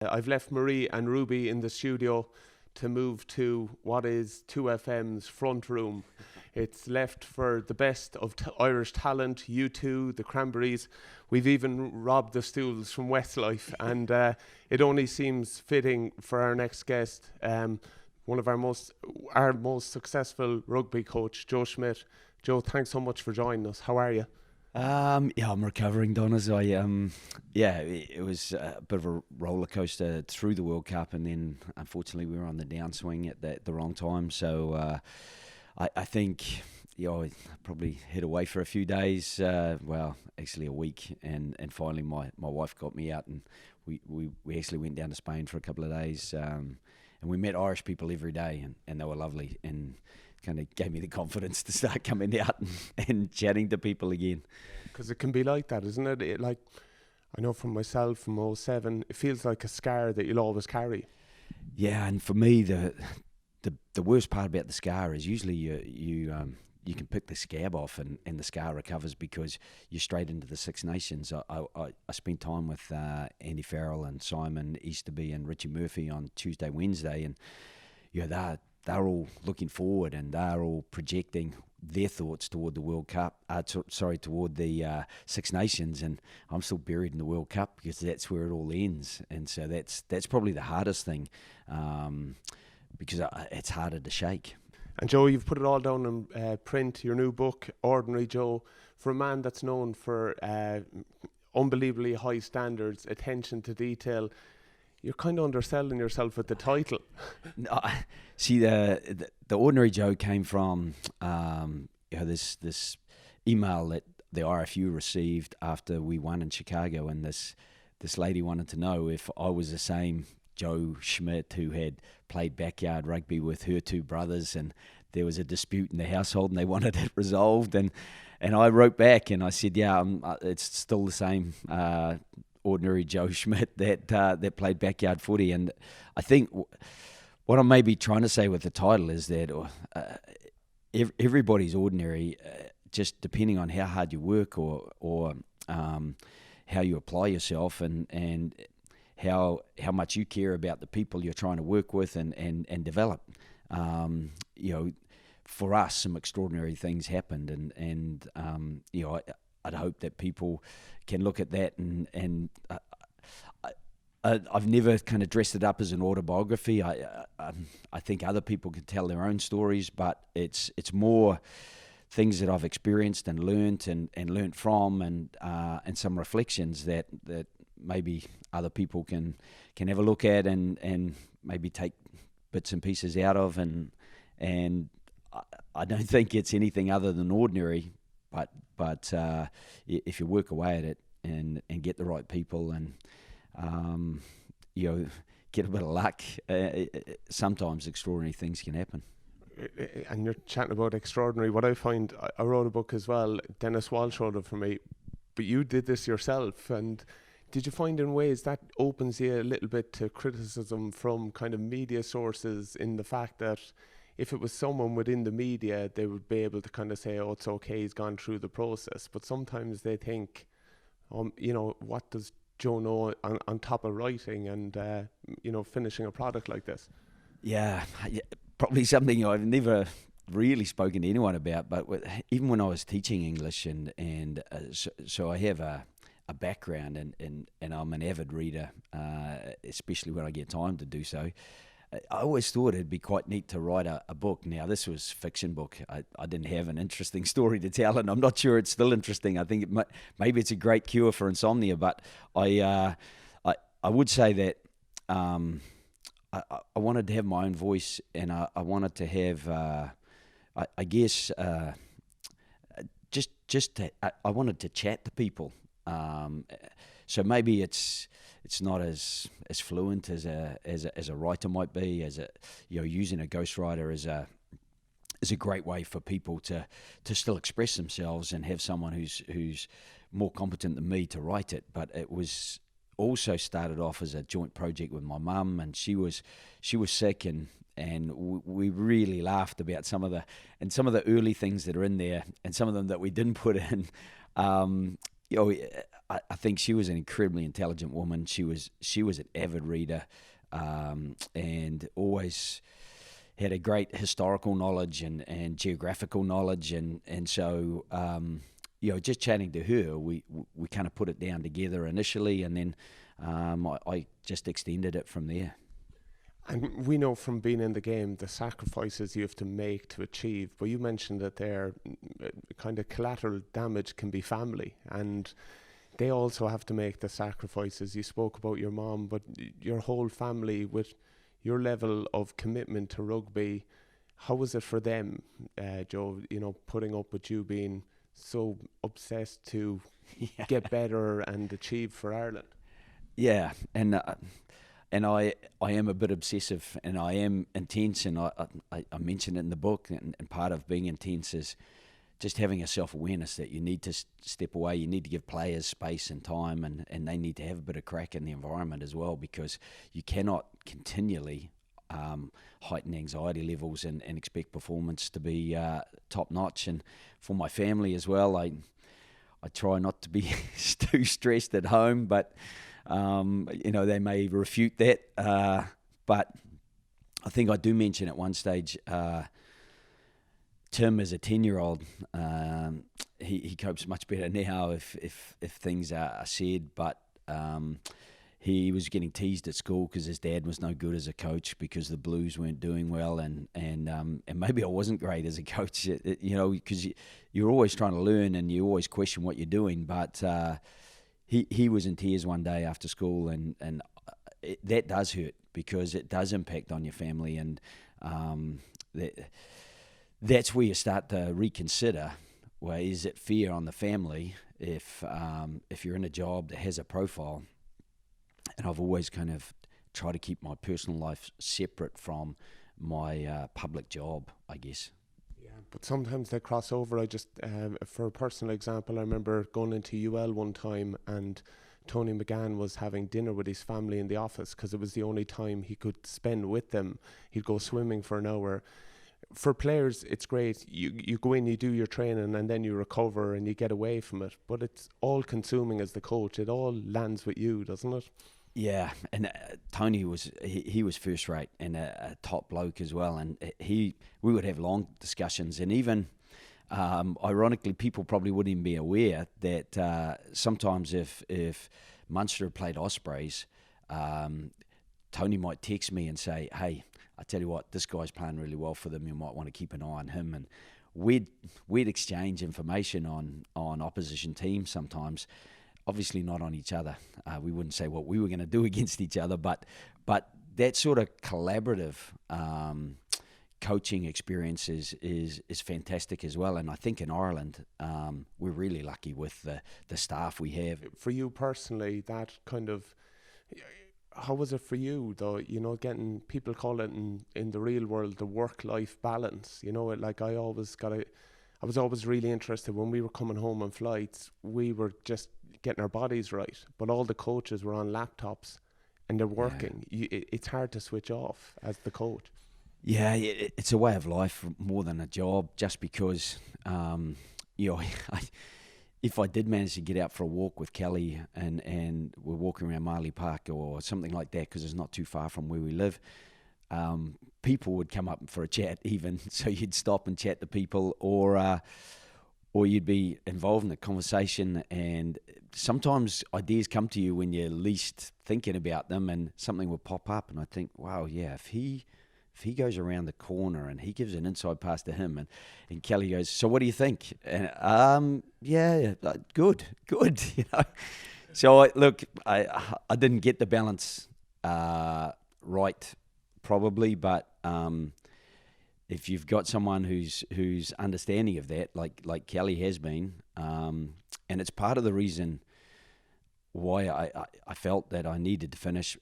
I've left Marie and Ruby in the studio to move to what is 2FM's front room. It's left for the best of Irish talent, U2, the Cranberries. We've even robbed the stools from Westlife, and it only seems fitting for our next guest, one of our most successful rugby coach, Joe Schmidt. Joe, thanks so much for joining us. How are you? Yeah, I'm recovering, Donna. So it was a bit of a roller coaster through the World Cup, and then unfortunately we were on the downswing at the wrong time. So I think I probably hid away for a few days. Well, actually a week, and finally my wife got me out, and we actually went down to Spain for a couple of days, and we met Irish people every day, and they were lovely, and kind of gave me the confidence to start coming out and chatting to people again. Because it can be like that, isn't it? Like, I know from myself from '07, it feels like a scar that you'll always carry. Yeah, and for me, the worst part about the scar is usually you can pick the scab off and the scar recovers because you're straight into the Six Nations. I spent time with Andy Farrell and Simon Easterby and Richie Murphy on Tuesday, Wednesday, and they're all looking forward, and they're all projecting their thoughts toward the World Cup, toward the Six Nations, and I'm still buried in the World Cup because that's where it all ends, and so that's probably the hardest thing, because it's harder to shake. And Joe, you've put it all down in print, your new book, Ordinary Joe, for a man that's known for unbelievably high standards, attention to detail. You're kind of underselling yourself with the title. No, see, the Ordinary Joe came from this email that the RFU received after we won in Chicago, and this lady wanted to know if I was the same Joe Schmidt who had played backyard rugby with her two brothers, and there was a dispute in the household and they wanted it resolved, and I wrote back and I said, yeah, it's still the same Ordinary Joe Schmidt that played backyard footy. And I think what I'm maybe trying to say with the title is that everybody's ordinary, just depending on how hard you work or how you apply yourself and how much you care about the people you're trying to work with and develop. For us, some extraordinary things happened, and I'd hope that people can look at that and I've never kind of dressed it up as an autobiography. I think other people can tell their own stories, but it's more things that I've experienced and learnt from, and some reflections that maybe other people can have a look at and maybe take bits and pieces out of, and I don't think it's anything other than ordinary, but if you work away at it and get the right people and get a bit of luck, sometimes extraordinary things can happen. And you're chatting about extraordinary. What I find, I wrote a book as well, Dennis Walsh wrote it for me, but you did this yourself, and did you find in ways that opens you a little bit to criticism from kind of media sources, in the fact that if it was someone within the media, they would be able to kind of say, oh, it's okay, he's gone through the process. But sometimes they think, what does Joe know on top of writing and, finishing a product like this? Yeah, probably something I've never really spoken to anyone about. But even when I was teaching English, so I have a background and I'm an avid reader, especially when I get time to do so. I always thought it'd be quite neat to write a book. Now, this was a fiction book. I didn't have an interesting story to tell, and I'm not sure it's still interesting. I think maybe it's a great cure for insomnia, but I would say that I wanted to have my own voice, and I wanted to have, I wanted to chat to people. So maybe it's not as fluent as a writer might be, using a ghostwriter is a great way for people to still express themselves and have someone who's more competent than me to write it. But it was also started off as a joint project with my mum, and she was sick, and we really laughed about some of the early things that are in there, and some of them that we didn't put in. I think she was an incredibly intelligent woman. She was an avid reader, and always had a great historical knowledge and geographical knowledge, and so just chatting to her, we kind of put it down together initially, and then I just extended it from there. And we know from being in the game the sacrifices you have to make to achieve. But you mentioned that their kind of collateral damage can be family, and they also have to make the sacrifices. You spoke about your mom, but your whole family, with your level of commitment to rugby, how was it for them, Joe? Putting up with you being so obsessed to get better and achieve for Ireland. Yeah, and I am a bit obsessive, and I am intense, and I mentioned it in the book, and part of being intense is just having a self-awareness that you need to step away, you need to give players space and time, and they need to have a bit of crack in the environment as well, because you cannot continually heighten anxiety levels and expect performance to be top-notch. And for my family as well, I try not to be too stressed at home, but they may refute that. But I think I do mention at one stage, Tim, as a 10-year-old, he copes much better now if things are said. But he was getting teased at school because his dad was no good as a coach because the Blues weren't doing well, and maybe I wasn't great as a coach, because you're always trying to learn and you always question what you're doing. But he was in tears one day after school, and that does hurt because it does impact on your family, and that's where you start to reconsider, well, is it fair on the family if you're in a job that has a profile? And I've always kind of tried to keep my personal life separate from my public job, I guess. Yeah, but sometimes they cross over. I just, for a personal example, I remember going into UL one time, and Tony McGann was having dinner with his family in the office because it was the only time he could spend with them. He'd go swimming for an hour. For players, it's great. You go in, you do your training, and then you recover and you get away from it. But it's all consuming as the coach. It all lands with you, doesn't it? Yeah, and Tony was he was first rate and a top bloke as well. And we would have long discussions, and even ironically, people probably wouldn't even be aware that sometimes if Munster played Ospreys, Tony might text me and say, "Hey, I tell you what, this guy's playing really well for them. You might want to keep an eye on him." And we'd exchange information on opposition teams sometimes. Obviously not on each other. We wouldn't say what we were going to do against each other, but that sort of collaborative coaching experience is fantastic as well. And I think in Ireland, we're really lucky with the staff we have. For you personally, that kind of, how was it for you though? Getting, people call it in the real world the work-life balance. I was always really interested when we were coming home on flights. We were just getting our bodies right, but all the coaches were on laptops and they're working. Yeah. It's hard to switch off as the coach. Yeah, it's a way of life more than a job, just because if I did manage to get out for a walk with Kelly and we're walking around Marley Park or something like that, because it's not too far from where we live, people would come up for a chat even, so you'd stop and chat to people, or you'd be involved in the conversation, and sometimes ideas come to you when you're least thinking about them, and something will pop up, and I think, wow, yeah, if he goes around the corner and he gives an inside pass to him, and Kelly goes, "So what do you think?" And yeah, good, So I didn't get the balance right, probably, but if you've got someone who's understanding of that, like Kelly has been, and it's part of the reason why I felt that I needed to finish.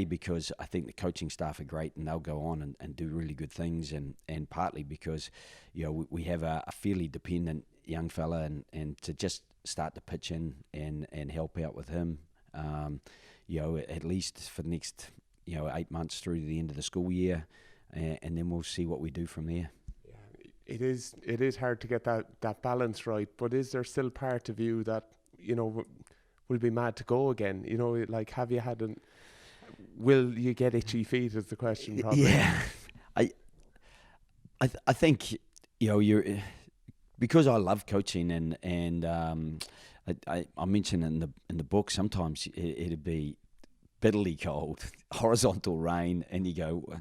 Because I think the coaching staff are great and they'll go on and do really good things, and partly because we have a fairly dependent young fella, and to just start to pitch in and help out with him, at least for the next 8 months through to the end of the school year, and then we'll see what we do from there. Yeah, it is hard to get that balance right, but is there still part of you that will be mad to go again. You know, like, have you had will you get itchy feet is the question probably. Yeah. I think, you're because I love coaching and I mentioned in the book, sometimes it'd be bitterly cold, horizontal rain, and you go,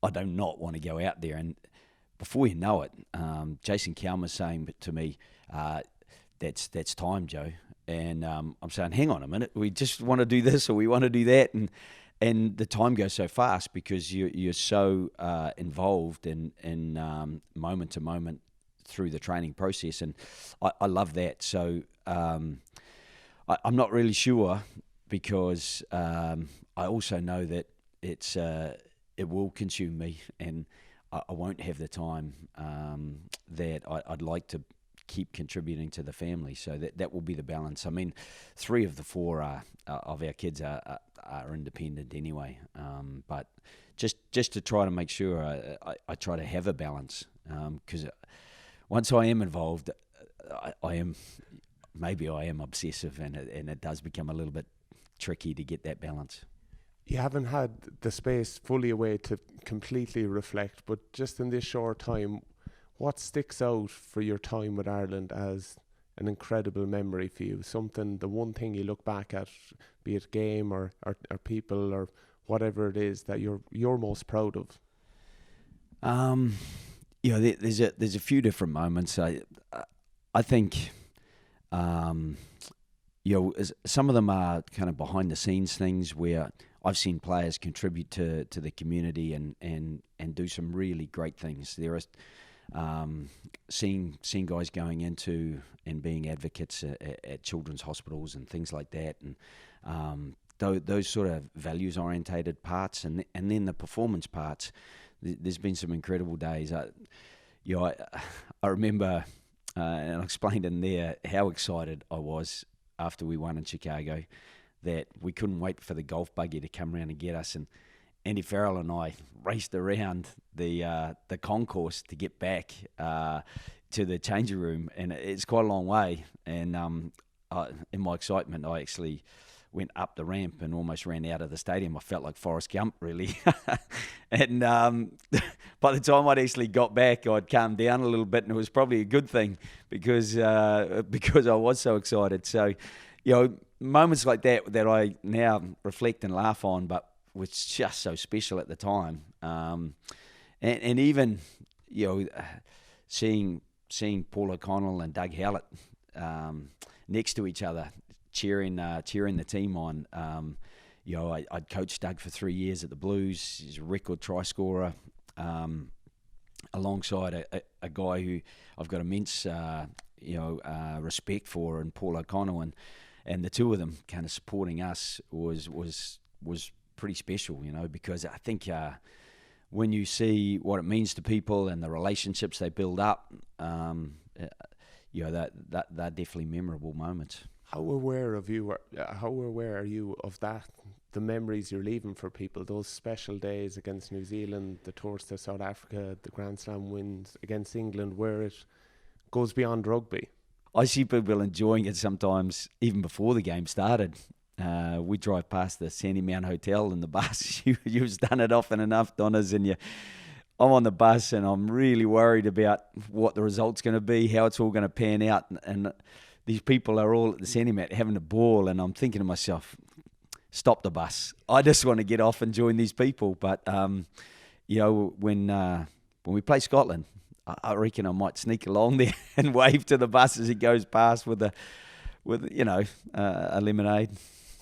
I do not want to go out there. And before you know it, Jason Kalm was saying to me, that's time, Joe. And I'm saying, hang on a minute, we just want to do this or we want to do that, and the time goes so fast because you're so involved in moment to moment through the training process, and I love that. So I'm not really sure because I also know that it will consume me, and I won't have the time that I'd like to keep contributing to the family. So that will be the balance. I mean, 3 of the 4 of our kids are independent anyway, but just to try to make sure I try to have a balance, because once I am involved, I am obsessive, and it does become a little bit tricky to get that balance. You haven't had the space fully away to completely reflect, but just in this short time, what sticks out for your time with Ireland as an incredible memory for you? Something, the one thing you look back at, be it game or people or whatever it is that you're most proud of. There's a few different moments. I think, some of them are kind of behind the scenes things where I've seen players contribute to the community and do some really great things. There are seeing guys going into and being advocates at children's hospitals and things like that, and those sort of values orientated parts, and then the performance parts. There's been some incredible days. I remember, and I explained in there how excited I was after we won in Chicago, that we couldn't wait for the golf buggy to come around and get us, and Andy Farrell and I raced around the concourse to get back to the changing room, and it's quite a long way. And in my excitement, I actually went up the ramp and almost ran out of the stadium. I felt like Forrest Gump, really. And by the time I'd actually got back, I'd calmed down a little bit, and it was probably a good thing because I was so excited. So, moments like that I now reflect and laugh on, but was just so special at the time, and even seeing Paul O'Connell and Doug Howlett next to each other, cheering the team on. I'd coached Doug for 3 years at the Blues. He's a record try scorer, alongside a guy who I've got immense respect for, and Paul O'Connell, and the two of them kind of supporting us was pretty special, because I think when you see what it means to people and the relationships they build up, they're definitely memorable moments. How aware are you of that? The memories you're leaving for people, those special days against New Zealand, the tours to South Africa, the Grand Slam wins against England, where it goes beyond rugby. I see people enjoying it sometimes even before the game started. We drive past the Sandy Mount Hotel in the bus. You've done it often enough, Donnas, and I'm on the bus and I'm really worried about what the result's going to be, how it's all going to pan out, and these people are all at the Sandy Mount having a ball, and I'm thinking to myself, stop the bus. I just want to get off and join these people. But when we play Scotland, I reckon I might sneak along there and wave to the bus as it goes past with a lemonade.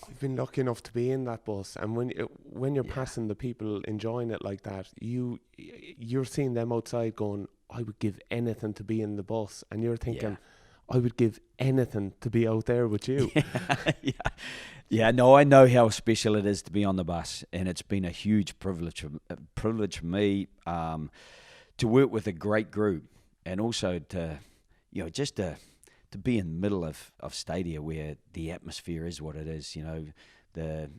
I've been lucky enough to be in that bus, and when you're passing the people enjoying it like that, you're seeing them outside going, I would give anything to be in the bus, and you're thinking, I would give anything to be out there with you. No, I know how special it is to be on the bus, and it's been a huge privilege for me to work with a great group, and also to be in the middle of stadia where the atmosphere is what it is. The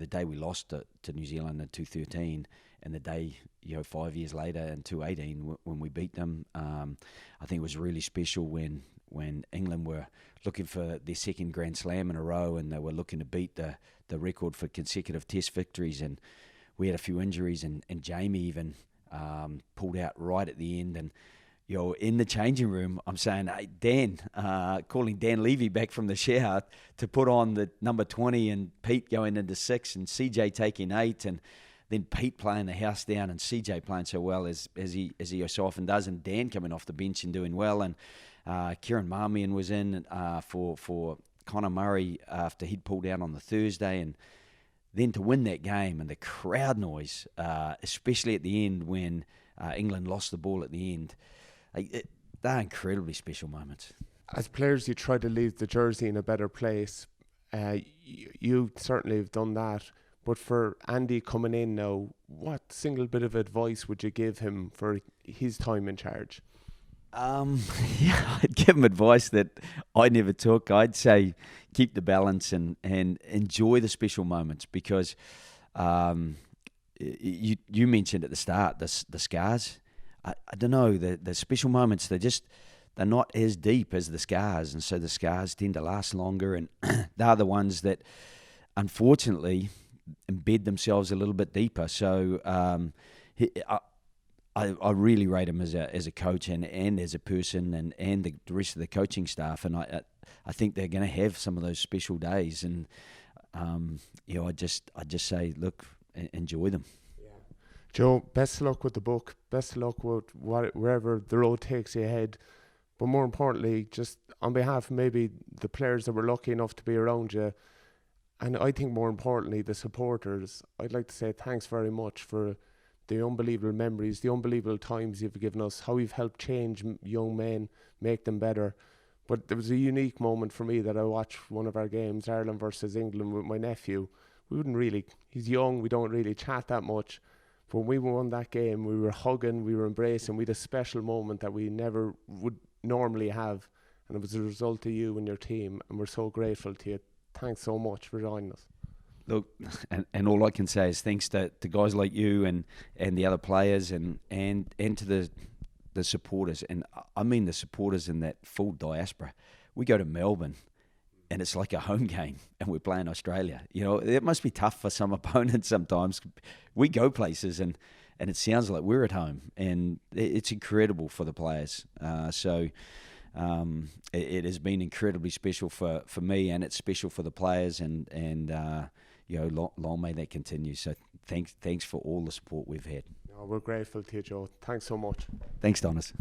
day we lost to New Zealand in 2013, and the day 5 years later in 2018 when we beat them, I think it was really special when when England were looking for their second Grand Slam in a row, and they were looking to beat the record for consecutive Test victories, and we had a few injuries, and Jamie even pulled out right at the end. And in the changing room, I'm saying, hey, Dan, calling Dan Levy back from the shower to put on the number 20, and Pete going into 6, and CJ taking 8, and then Pete playing the house down, and CJ playing so well as he so often does, and Dan coming off the bench and doing well, and Kieran Marmion was in for Conor Murray after he'd pulled out on the Thursday, and then to win that game, and the crowd noise, especially at the end when England lost the ball at the end, they're incredibly special moments. As players, you try to leave the jersey in a better place. You certainly have done that. But for Andy coming in now, what single bit of advice would you give him for his time in charge? I'd give him advice that I never took. I'd say keep the balance and enjoy the special moments, because you mentioned at the start the scars. I don't know, the special moments, they're not as deep as the scars, and so the scars tend to last longer, and they're the ones that unfortunately embed themselves a little bit deeper. So I really rate him as a coach and as a person, and the rest of the coaching staff, and I think they're going to have some of those special days, and I just say, look, enjoy them. Joe, best of luck with the book. Best of luck with wherever the road takes you ahead. But more importantly, just on behalf of maybe the players that were lucky enough to be around you, and I think more importantly, the supporters, I'd like to say thanks very much for the unbelievable memories, the unbelievable times you've given us, how you've helped change young men, make them better. But there was a unique moment for me that I watched one of our games, Ireland versus England, with my nephew. He's young, we don't really chat that much. But when we won that game, we were hugging, we were embracing, we had a special moment that we never would normally have. And it was a result of you and your team, and we're so grateful to you. Thanks so much for joining us. Look, and all I can say is thanks to guys like you and the other players and to the supporters. And I mean the supporters in that full diaspora. We go to Melbourne and it's like a home game, and we're playing Australia. It must be tough for some opponents sometimes. We go places and it sounds like we're at home, and it's incredible for the players. It has been incredibly special for me, and it's special for the players, and long may that continue. So thanks for all the support we've had. We're grateful to you, Joe. Thanks so much. Thanks, Donncha.